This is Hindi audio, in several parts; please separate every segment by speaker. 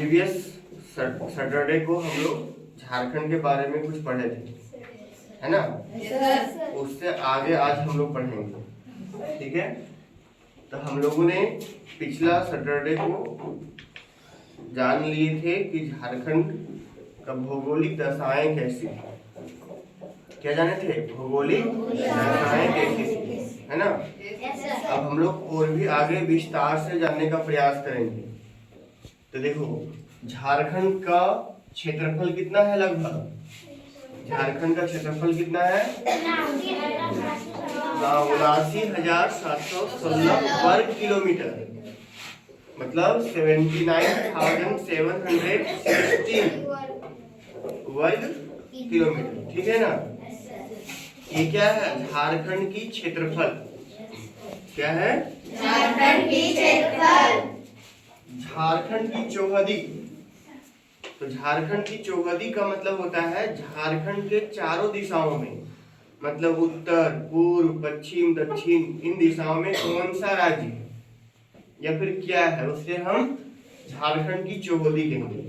Speaker 1: प्रीवियस सैटरडे को हम लोग झारखंड के बारे में कुछ पढ़े थे, है ना। उससे आगे आज हम लोग पढ़ेंगे, ठीक है। तो हम लोगों ने पिछला सैटरडे को जान लिए थे कि झारखंड का भौगोलिक दशाएं कैसी, क्या जाने थे, भौगोलिक दशाएं कैसी थी, है ना। अब हम लोग और भी आगे विस्तार से जानने का प्रयास करेंगे। तो देखो, झारखंड का क्षेत्रफल कितना है लगभग, झारखंड का क्षेत्रफल कितना है, 79,716 वर्ग किलोमीटर, मतलब 79,716 वर्ग किलोमीटर, ठीक है ना। ये क्या है, झारखंड की क्षेत्रफल, क्या है, झारखंड की क्षेत्रफल। झारखंड की चौहदी, तो झारखंड की चौहदी का मतलब होता है झारखंड के चारों दिशाओं में, मतलब उत्तर, पूर्व, पश्चिम, दक्षिण, इन दिशाओं में कौन सा राज्य है या फिर क्या है, उससे हम झारखंड की चौहदी कहेंगे,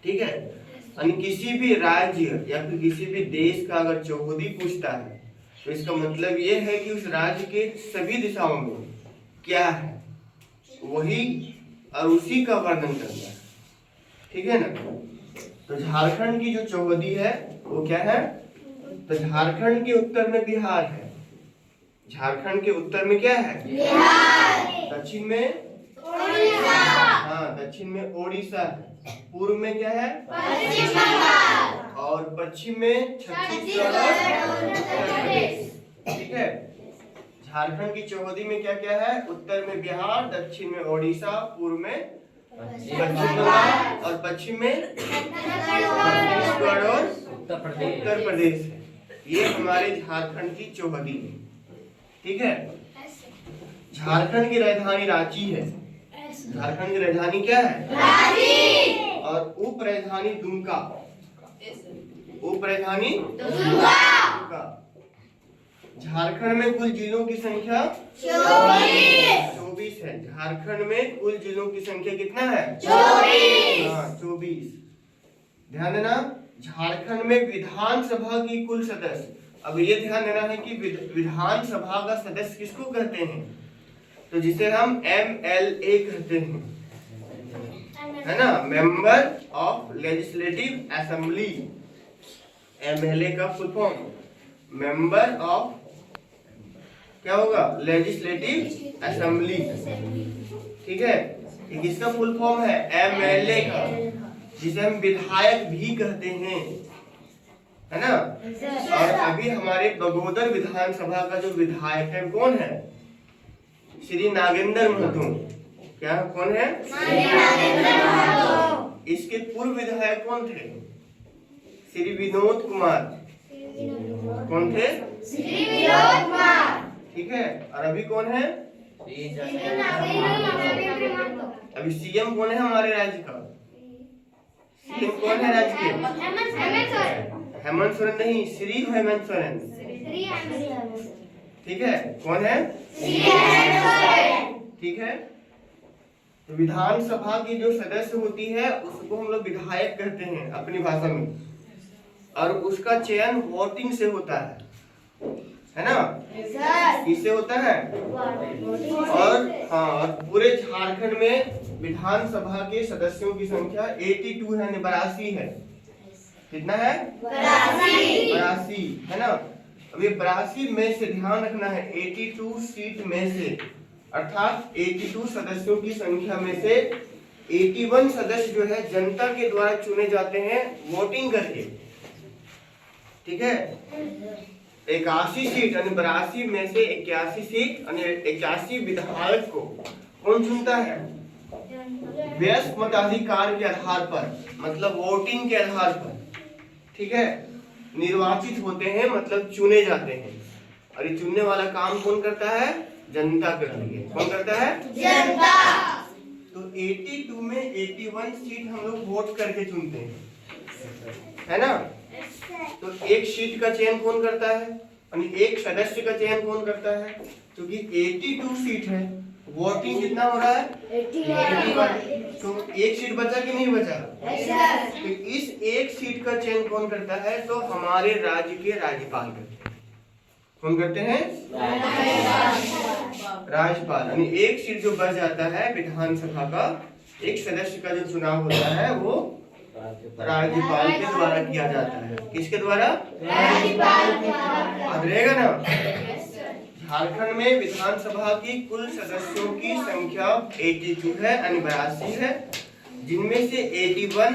Speaker 1: ठीक है। यानी किसी भी राज्य या फिर किसी भी देश का अगर चौहदी पूछता है तो इसका मतलब ये है कि उस राज्य के सभी दिशाओं में क्या है, वही और उसी का वर्णन करना है, ठीक है ना। तो झारखंड की जो चौहदी है वो क्या है, तो झारखंड के उत्तर में बिहार है, झारखंड के उत्तर में क्या है, बिहार। दक्षिण में उड़ीसा, हाँ दक्षिण में ओडिशा है, पूर्व में क्या है, पश्चिम बंगाल, और पश्चिम में छत्तीसगढ़ और उत्तर प्रदेश, ठीक है। झारखंड की चौहदी में क्या क्या है, उत्तर में बिहार, दक्षिण में ओडिशा, पूर्व में पश्चिम बंगाल और पश्चिम में छत्तीसगढ़ और उत्तर प्रदेश है। ये हमारे झारखंड की चौहदी है, ठीक है। झारखंड की राजधानी रांची है, झारखंड की राजधानी क्या है, रांची, और उप राजधानी दुमका, उप राजधानी दुमका। झारखंड में कुल जिलों की संख्या 24 है, झारखंड में कुल जिलों की संख्या कितना है, 24, हाँ 24। ध्यान देना, झारखंड में विधानसभा की कुल सदस्य, अब ये ध्यान देना है कि विधानसभा का सदस्य किसको कहते हैं, तो जिसे हम MLA कहते हैं, है ना, member of legislative assembly. MLA का फुल फॉर्म मेंबर ऑफ क्या होगा, लेजिस्लेटिव असेंबली, ठीक है। ये किसका फुल फॉर्म है, MLA का, जिसे हम विधायक भी कहते हैं, है ना। और अभी हमारे बगोदर विधानसभा का जो विधायक है कौन है, श्री नागेंद्र महतो, क्या कौन है, नागेंद्र महतो। इसके पूर्व विधायक कौन थे, श्री विनोद कुमार, कौन थे, श्री विनोद कुमार, ठीक है। और अभी कौन है, अभी सीएम कौन है हमारे राज्य का, सीएम कौन है राज्य के, हेमंत सोरेन नहीं, श्री हेमंत सोरेन, ठीक है, कौन है, ठीक है। तो विधानसभा की जो सदस्य होती है उसको हम लोग विधायक कहते हैं अपनी भाषा में, और उसका चयन वोटिंग से होता है ना, किससे होता है, और हाँ, पूरे झारखंड में विधानसभा के सदस्यों की संख्या 82 है, 82 है, कितना है, 82 है ना। अभी 82 में से ध्यान रखना है, 82 सीट में से, अर्थात 82 सदस्यों की संख्या में से 81 सदस्य जो है जनता के द्वारा चुने जाते हैं वोटिंग करके, ठीक है। 81 सीट यानी 82 में से 81 सीट यानी 81 विधायक को कौन चुनता है, व्यस्त मताधिकार के आधार पर, मतलब वोटिंग के आधार पर, ठीक है, निर्वाचित होते हैं, मतलब चुने जाते हैं। और ये चुनने वाला काम कौन करता है, जनता करती है, कौन करता है, जनता। तो 82 में 81 सीट हम लोग वोट करके चुनते हैं, है ना। तो एक सीट का चयन कौन करता है, यानी एक सदस्य का चयन कौन करता है, क्योंकि 82 सीट है वोटिंग कितना हो रहा है? 81। तो एक सीट बचा कि नहीं बचा? तो इस एक सीट का चयन कौन करता है? तो हमारे राज्य के राज्यपाल करते हैं। कौन करते हैं? राज्यपाल। यानी एक सीट जो बच जाता है विधानसभा का, एक सदस्य का जो चुनाव होता है वो राज्यपाल के द्वारा किया जाता है। किसके द्वारा? राज्यपाल के द्वारा। याद रहेगा ना? झारखंड में विधानसभा की कुल सदस्यों की संख्या 82 है, यानी 82 है, जिनमें से 81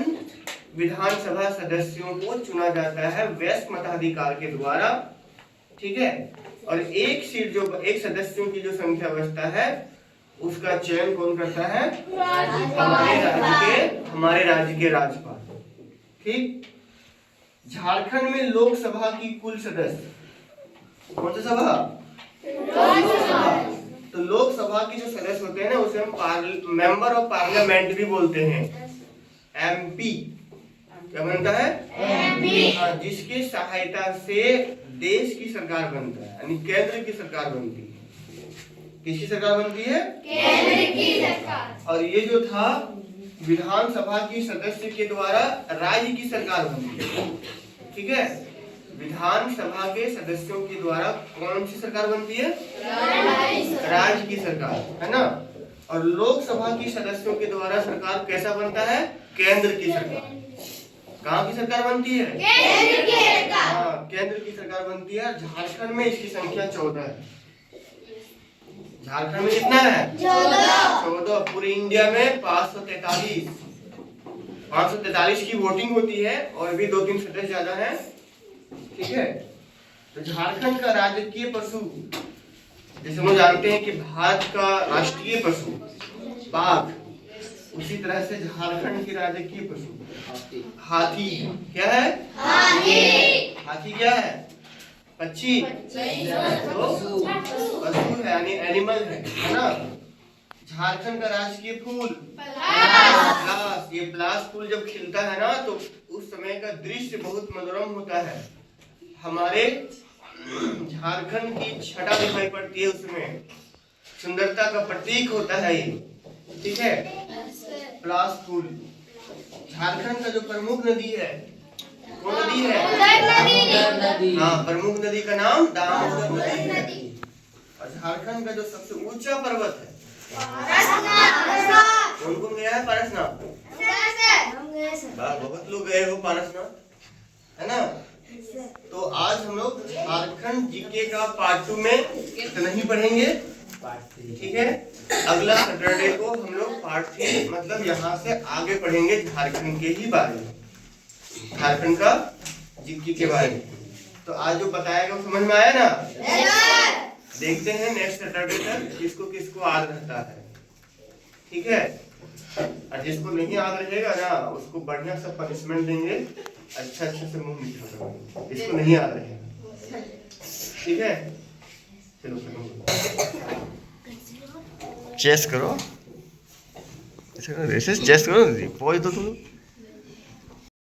Speaker 1: विधानसभा सदस्यों को चुना जाता है वयस्क मताधिकार के द्वारा। ठीक है। और एक सीट जो एक सदस्यों की जो संख्या बचता है उसका चयन कौन करता है? हमारे राज्य के राज्यपाल। ठीक। झारखंड में लोकसभा की कुल सदस्य, कौन सा सभा? तो लोकसभा के जो सदस्य होते हैं ना उसे हम मेंबर ऑफ पार्लियामेंट भी बोलते हैं। एमपी क्या बनता है? एमपी। हाँ, जिसकी सहायता से देश की सरकार बनता है, यानी केंद्र की सरकार बनती है। किसकी सरकार बनती है? केंद्र की सरकार। और ये जो था विधानसभा की सदस्य के द्वारा राज्य की सरकार बनती है। ठीक है। विधानसभा के सदस्यों के द्वारा कौन सी सरकार बनती है? राज्य की सरकार, है ना। और लोकसभा की सदस्यों के द्वारा सरकार कैसा बनता है? केंद्र की सरकार। कहाँ की सरकार बनती है? केंद्र की सरकार। हाँ, केंद्र की सरकार बनती है। झारखंड में इसकी संख्या 14 है। झारखंड में कितना है? 14। पूरे इंडिया में 543 की वोटिंग होती है और भी 2-3 सदस्य ज्यादा है। ठीक है। तो झारखंड का राजकीय पशु, जैसे हम जानते हैं कि भारत का राष्ट्रीय पशु बाघ, उसी तरह से झारखंड की राजकीय पशु हाथी। क्या है? हाथी क्या है? पक्षी। पशु है, यानी एनिमल है ना। झारखंड का राजकीय फूल पलाश। ये पलाश फूल जब खिलता है ना तो उस समय का दृश्य बहुत मनोरम होता है। हमारे झारखंड की छटा दिखाई पड़ती है, उसमें सुंदरता का प्रतीक होता है ये। ठीक है। पलाश फूल। झारखंड का जो प्रमुख नदी है, कौन नदी है? हाँ, प्रमुख नदी का नाम दामोदर नदी है। और झारखंड का जो सबसे ऊंचा पर्वत है कौन गया है? पारसनाथ। बहुत लोग गए हो पारसनाथ, है ना। तो आज हम लोग झारखंड जीके का पार्ट 2 में इतना ही पढ़ेंगे। ठीक है। अगला सैटरडे को हम लोग पार्ट 3 मतलब यहाँ से आगे पढ़ेंगे झारखंड के ही बारे में, झारखंड का जीके के बारे में। तो आज जो बताया गया समझ में आया ना? देखते हैं नेक्स्ट सैटरडे तक किसको किसको याद रहता है। ठीक है। और जिसको नहीं याद रहेगा ना उसको बढ़िया सा पनिशमेंट देंगे, अच्छा से मुंह मीठा करेंगे, इसको नहीं याद रहेगा। ठीक है। चलो चेस करो, चेस करो, पहुंच दो तुम।